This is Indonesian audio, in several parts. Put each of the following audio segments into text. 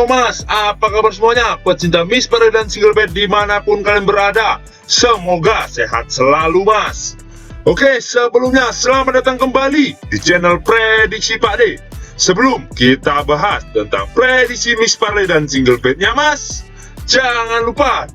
Halo mas, apa kabar semuanya? Pecinta Miss Pade dan Single Bed dimanapun kalian berada, semoga sehat selalu mas. Oke, sebelumnya selamat datang kembali di channel Prediksi Pak D. Sebelum kita bahas tentang prediksi Miss Pade dan Single Bednya mas, jangan lupa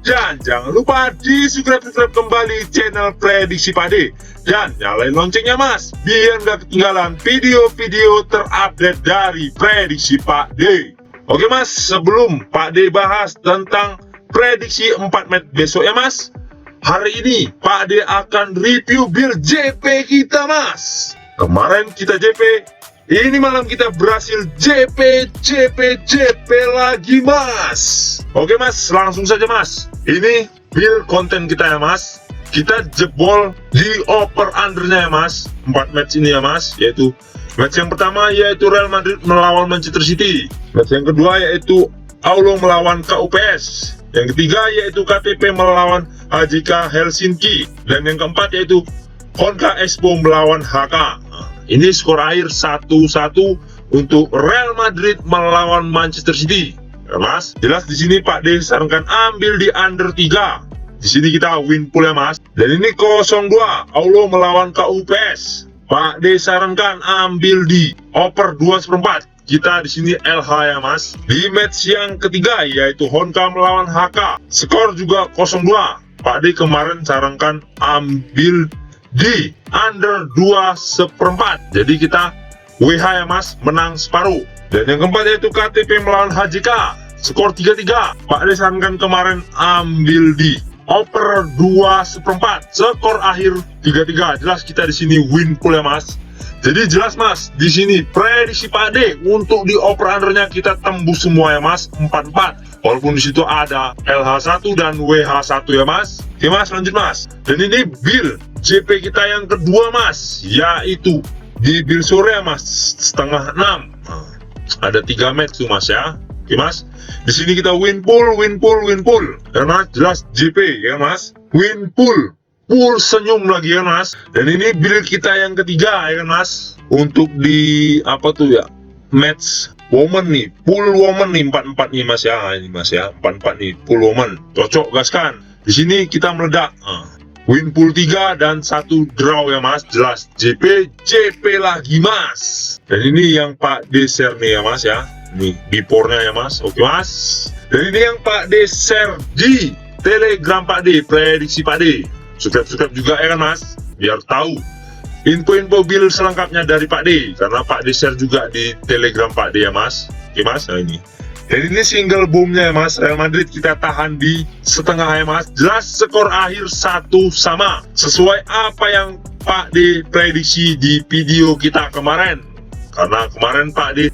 di subscribe kembali channel Prediksi Pak D dan nyalain loncengnya mas, biar gak ketinggalan video-video terupdate dari Prediksi Pak D. Oke mas, sebelum Pak D bahas tentang prediksi 4 match besok ya mas, hari ini Pak D akan review build JP kita mas. Kemarin kita JP, ini malam kita berhasil JP lagi mas. Oke mas, langsung saja mas. Ini build konten kita ya mas. Kita jebol di over undernya ya mas, 4 match ini ya mas, yaitu match yang pertama yaitu Real Madrid melawan Manchester City. Match yang kedua yaitu Aulo melawan KUPS. Yang ketiga yaitu KTP melawan HJK Helsinki. Dan yang keempat yaitu Honka Expo melawan HK. Nah, ini skor akhir 1-1 untuk Real Madrid melawan Manchester City. Ya mas, jelas di sini Pak D sarankan ambil di under 3. Di sini kita win pool ya mas. Dan ini 0-2 Aulo melawan KUPS. Pak D sarankan ambil di over 2/4. Kita di sini LH ya mas. Di match yang ketiga yaitu Honka melawan HK, skor juga 0-2. Pak D kemarin sarankan ambil di under 2/4. Jadi kita WH ya mas, menang separuh. Dan yang keempat yaitu KTP melawan HJK, skor 3-3. Pak D sarankan kemarin ambil di over 2/4, skor akhir 3-3. Jelas kita di sini win pool ya mas. Jadi jelas mas, di sini prediksi Pak D untuk di over undernya kita tembus semua ya mas, 44. Walaupun di situ ada LH1 dan WH1 ya mas. Oke mas, lanjut mas. Dan ini build JP kita yang kedua mas, yaitu di build sore ya mas, setengah 6. Ada 3 match tuh mas ya. Oke mas, di sini kita win pool. Karena jelas JP ya mas, win pool senyum lagi ya mas. Dan ini build kita yang ketiga ya mas, untuk di apa tuh ya, match woman nih, pool woman nih, 44 nih mas ya. Ini mas ya, 44 nih, pool woman, cocok gaskan. Di sini kita meledak. Win pool 3 dan 1 draw ya mas. Jelas JP lagi mas. Dan ini yang Pak D share nih ya mas ya. Ini bipornya ya mas. Oke mas. Dan ini yang Pak D share di Telegram Pak D, prediksi Pak D. Subscribe juga ya kan mas, biar tahu info-info build selengkapnya dari Pak D, karena Pak D share juga di Telegram Pak D ya mas. Oke mas, nah ini. Dan ini single boomnya ya mas, Real Madrid kita tahan di setengah ya mas. Jelas skor akhir 1 sama, sesuai apa yang Pak D prediksi di video kita kemarin. Karena kemarin Pak D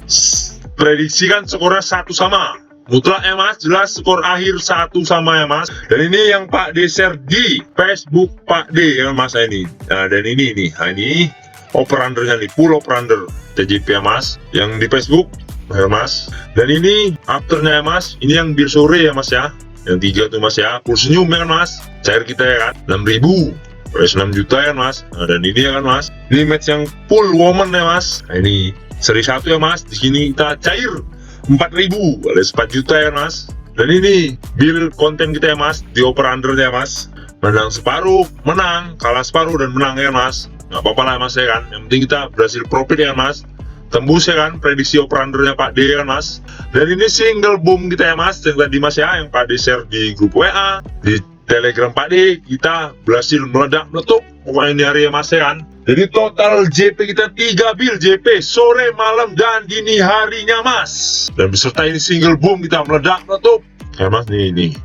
prediksikan skornya 1 sama. Mutlak ya mas, jelas skor akhir 1 sama ya mas. Dan ini yang Pak D share di Facebook Pak D ya mas ini. Nah dan ini nih, nah, ini over undernya nih, full over under TJP ya mas, yang di Facebook ya mas. Dan ini afternya ya mas, ini yang bir sore ya mas ya, yang 3 tuh mas ya, full senyum ya kan mas. Cair kita ya kan, 6.000 price 6 juta ya mas. Nah, dan ini ya kan mas, ini match yang full woman ya mas. Nah, ini seri 1 ya mas, di sini kita cair 4.000 alias 4 juta ya mas. Dan ini build konten kita ya mas, di over under ya mas. Menang separuh, menang, kalah separuh, dan menang ya mas. Nggak apa-apa lah mas ya kan, yang penting kita berhasil profit ya mas. Tembus ya kan prediksi over undernya Pak D ya kan mas. Dan ini single boom kita ya mas, yang tadi mas ya, yang Pak D share di grup WA, di Telegram Pak D. Kita berhasil meledak-meletup pokoknya ini hari ya mas ya kan. Jadi total JP kita 3 build JP sore, malam, dan dini harinya mas. Dan beserta ini single boom kita meledak-meletup ya mas, nih.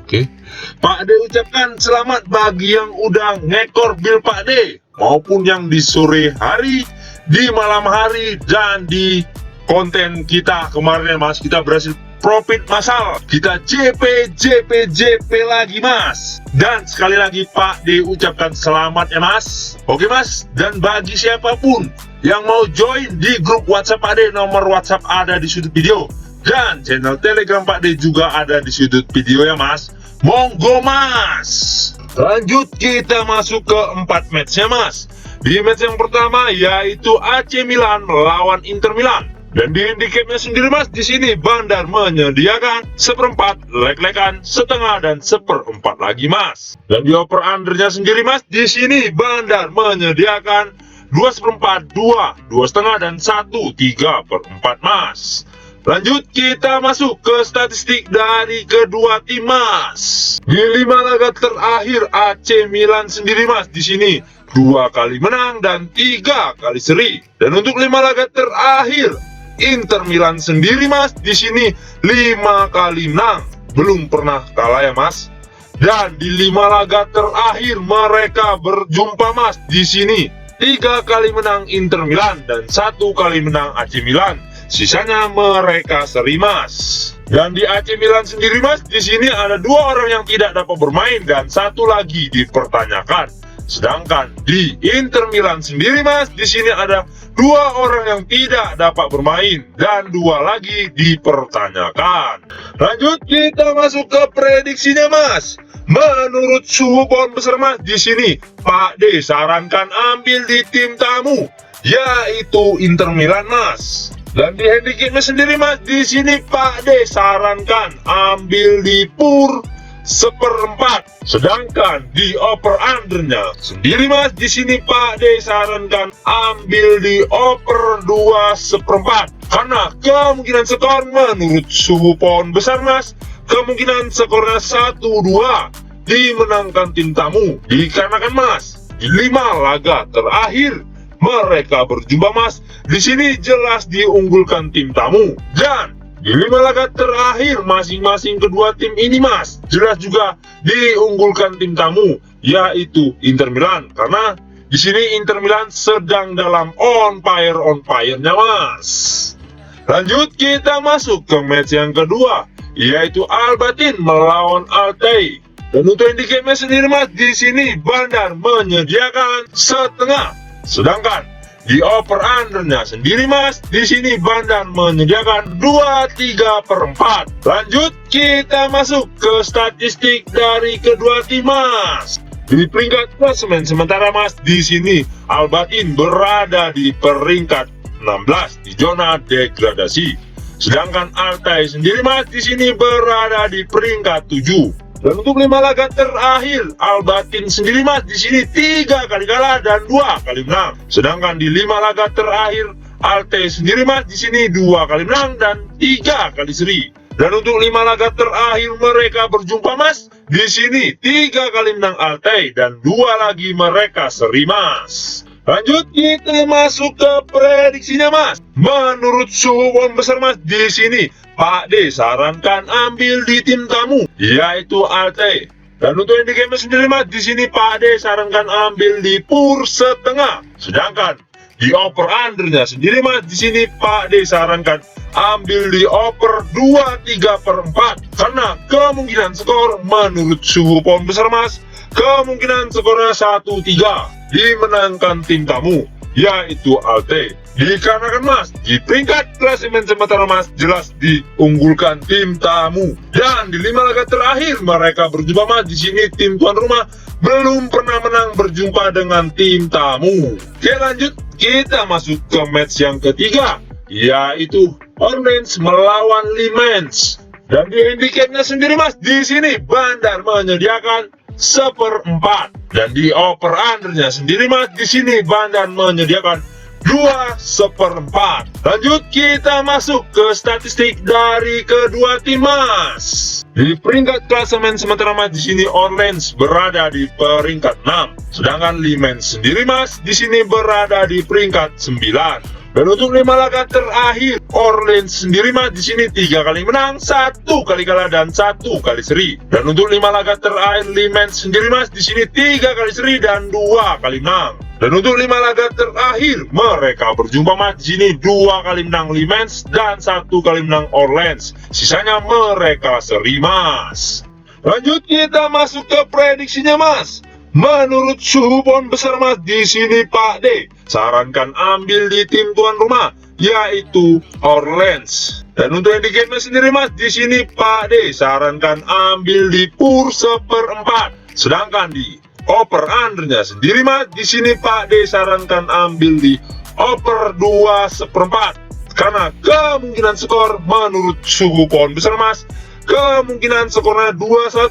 Oke. Pak D ucapkan selamat bagi yang udah ngekor build Pak D, maupun yang di sore hari, di malam hari, dan di konten kita kemarin ya mas. Kita berhasil profit massal, kita JP lagi mas. Dan sekali lagi Pak D ucapkan selamat ya mas. Oke mas, dan bagi siapapun yang mau join di grup WhatsApp Pak D, nomor WhatsApp ada di sudut video, dan channel Telegram Pak D juga ada di sudut video ya mas. Monggo mas. Lanjut kita masuk ke 4 match ya mas. Di match yang pertama yaitu AC Milan melawan Inter Milan. Dan di handicapnya sendiri Mas, di sini Bandar menyediakan seperempat, lek-lekan, setengah, dan seperempat lagi Mas. Dan di over undernya sendiri Mas, di sini Bandar menyediakan 2/4, 2, 2,5, dan 1, 3/4 Mas. Lanjut kita masuk ke statistik dari kedua tim Mas. Di 5 laga terakhir AC Milan sendiri Mas, di sini 2 kali menang dan 3 kali seri. Dan untuk 5 laga terakhir Inter Milan sendiri Mas, di sini 5 kali menang, belum pernah kalah ya Mas. Dan di 5 laga terakhir mereka berjumpa Mas, di sini 3 kali menang Inter Milan dan 1 kali menang AC Milan. Sisanya mereka seri Mas. Dan di AC Milan sendiri Mas, di sini ada 2 orang yang tidak dapat bermain dan 1 lagi dipertanyakan. Sedangkan di Inter Milan sendiri Mas, di sini ada 2 orang yang tidak dapat bermain dan 2 lagi dipertanyakan. Lanjut kita masuk ke prediksinya Mas. Menurut suhu pohon besar Mas, di sini Pak D sarankan ambil di tim tamu, yaitu Inter Milan Mas. Dan di handicapnya sendiri Mas, di sini Pak D sarankan ambil di PUR 1/4. Sedangkan di over undernya sendiri Mas, di sini Pak D sarankan ambil di over 2/4. Karena kemungkinan skor menurut suhu pohon besar Mas, kemungkinan skornya 1-2 dimenangkan tim tamu. Dikarenakan Mas, di 5 laga terakhir mereka berjumpa Mas, di sini jelas diunggulkan tim tamu. Dan di 5 laga terakhir masing-masing kedua tim ini Mas, jelas juga diunggulkan tim tamu, yaitu Inter Milan. Karena di sini Inter Milan sedang dalam on fire-nya Mas. Lanjut kita masuk ke match yang kedua, yaitu Albatin melawan Altay. Dan untuk handicapnya sendiri Mas, di sini Bandar menyediakan setengah. Sedangkan di over undernya sendiri Mas, di sini Bandar menyediakan 2/3/4. Lanjut kita masuk ke statistik dari kedua tim Mas. Di peringkat klasemen sementara Mas, di sini Albatin berada di peringkat 16 di zona degradasi. Sedangkan Altay sendiri Mas, di sini berada di peringkat 7. Dan untuk 5 laga terakhir Albatin sendiri Mas, di sini 3 kali kalah dan 2 kali menang. Sedangkan di 5 laga terakhir Altay sendiri Mas, di sini 2 kali menang dan 3 kali seri. Dan untuk 5 laga terakhir mereka berjumpa Mas, di sini 3 kali menang Altay dan 2 lagi mereka seri Mas. Lanjut kita masuk ke prediksinya Mas. Menurut suhu pohon besar Mas, di sini Pak D sarankan ambil di tim tamu, yaitu Altay. Dan untuk handicapnya sendiri Mas, di sini Pak D sarankan ambil di PUR 1/2. Sedangkan di over undernya sendiri Mas, di sini Pak D sarankan ambil di over 2/3/4. Karena kemungkinan skor menurut suhu pohon besar Mas, kemungkinan skornya 1-3 dimenangkan tim tamu, yaitu Altay. Dikarenakan Mas, di peringkat klasemen sementara Mas, jelas diunggulkan tim tamu. Dan di 5 laga terakhir mereka berjumpa Mas, di sini tim tuan rumah belum pernah menang berjumpa dengan tim tamu. Oke lanjut, kita masuk ke match yang ketiga, yaitu Orange melawan Le Mans. Dan di handicapnya sendiri Mas, di sini Bandar menyediakan 1/4. Dan di over undernya sendiri Mas, di sini Bandar menyediakan 2/4. Lanjut kita masuk ke statistik dari kedua tim Mas. Di peringkat klasemen sementara Mas, di sini Orange berada di peringkat 6. Sedangkan Le Mans sendiri Mas, di sini berada di peringkat 9. Dan untuk 5 laga terakhir Orange sendiri Mas, di sini 3 kali menang, 1 kali kalah dan 1 kali seri. Dan untuk 5 laga terakhir Le Mans sendiri Mas, di sini 3 kali seri dan 2 kali menang. Dan untuk 5 laga terakhir mereka berjumpa Mas, di sini 2 kali menang Le Mans dan 1 kali menang Orange. Sisanya mereka seri Mas. Lanjut kita masuk ke prediksinya Mas. Menurut suhu pohon besar Mas, di sini Pak D sarankan ambil di tim tuan rumah, yaitu Orange. Dan untuk handicapnya sendiri Mas, di sini Pak D sarankan ambil di PUR 1/4. Sedangkan di over undernya sendiri Mas, di sini Pak D sarankan ambil di over 2/4. Karena kemungkinan skor menurut suhu pohon besar Mas, kemungkinan skornya 2-1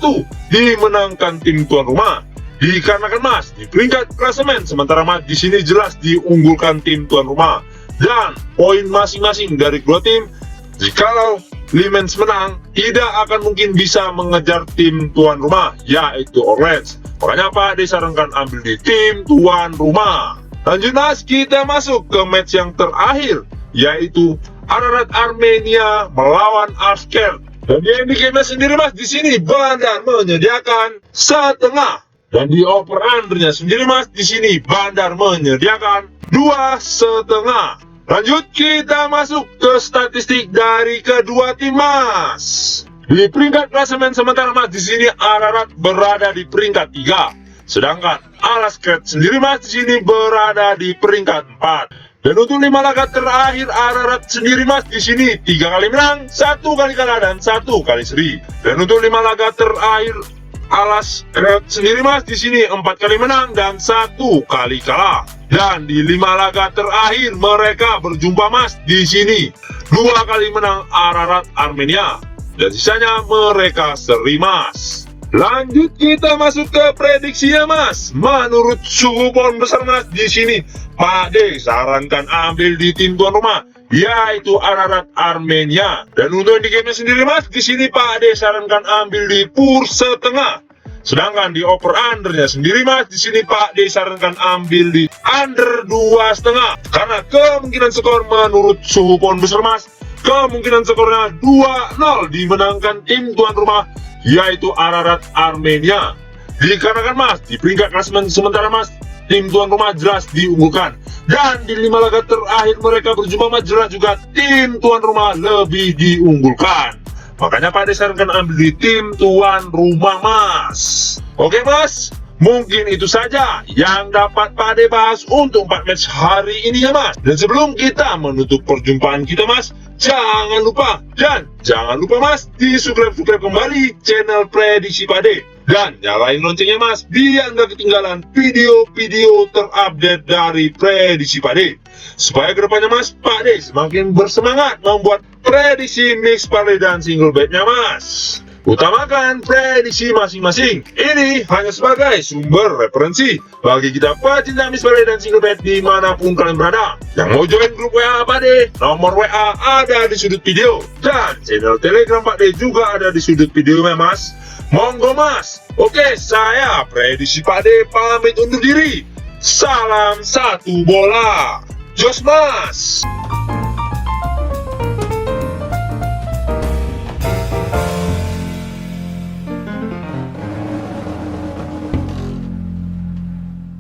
dimenangkan tim tuan rumah. Dikarenakan Mas di peringkat klasemen, sementara Mas di sini jelas diunggulkan tim tuan rumah. Dan poin masing-masing dari kedua tim, jikalau Limens menang, tidak akan mungkin bisa mengejar tim tuan rumah, yaitu Orange. Makanya Pak disarankan ambil di tim tuan rumah. Lanjut Mas, kita masuk ke match yang terakhir, yaitu Ararat Armenia melawan Asker. Dan di ending game sendiri Mas, di sini Bandar menyediakan setengah. Dan di over undernya sendiri Mas, di sini Bandar menyediakan 2,5. Lanjut kita masuk ke statistik dari kedua tim Mas. Di peringkat klasemen sementara Mas, di sini Ararat berada di peringkat 3. Sedangkan Alaskret sendiri Mas di sini berada di peringkat 4. Dan untuk 5 laga terakhir Ararat sendiri Mas di sini 3 kali menang, 1 kali kalah dan 1 kali seri. Dan untuk 5 laga terakhir Alaskret sendiri Mas di sini 4 kali menang dan 1 kali kalah. Dan di 5 laga terakhir mereka berjumpa Mas di sini 2 kali menang Ararat Armenia dan sisanya mereka seri Mas. Lanjut kita masuk ke prediksinya Mas. Menurut suhu pohon besar Mas di sini Pak D sarankan ambil di tim tuan rumah, yaitu Ararat Armenia. Dan untuk di game sendiri Mas di sini Pak D sarankan ambil di pur setengah. Sedangkan di over undernya sendiri Mas di sini Pak D sarankan ambil di under 2,5. Karena kemungkinan skor menurut suhu pohon besar Mas, kemungkinan skornya 2-0 dimenangkan tim tuan rumah, yaitu Ararat Armenia. Dikarenakan Mas di peringkat klasemen sementara Mas, tim tuan rumah jelas diunggulkan. Dan di 5 laga terakhir mereka berjumpa Mas, jelas juga tim tuan rumah lebih diunggulkan. Makanya Pak disarankan ambil di tim tuan rumah Mas. Oke Mas, mungkin itu saja yang dapat Pak De bahas untuk 4 match hari ini ya Mas. Dan sebelum kita menutup perjumpaan kita Mas, jangan lupa Mas di-subscribe kembali channel Prediksi Pak De. Dan nyalain loncengnya Mas, biar nggak ketinggalan video-video terupdate dari Prediksi Pak De. Supaya kedepannya Mas, Pak De semakin bersemangat membuat prediksi mix parlay dan single bet-nya Mas. Utamakan prediksi masing-masing. Ini hanya sebagai sumber referensi bagi kita pecinta mix parlay dan single bet dimanapun kalian berada. Yang mau join grup WA Pak De, nomor WA ada di sudut video. Dan channel Telegram Pak De juga ada di sudut videonya Mas. Monggo Mas. Oke, saya Prediksi Pak De pamit undur diri. Salam satu bola. Jos Mas.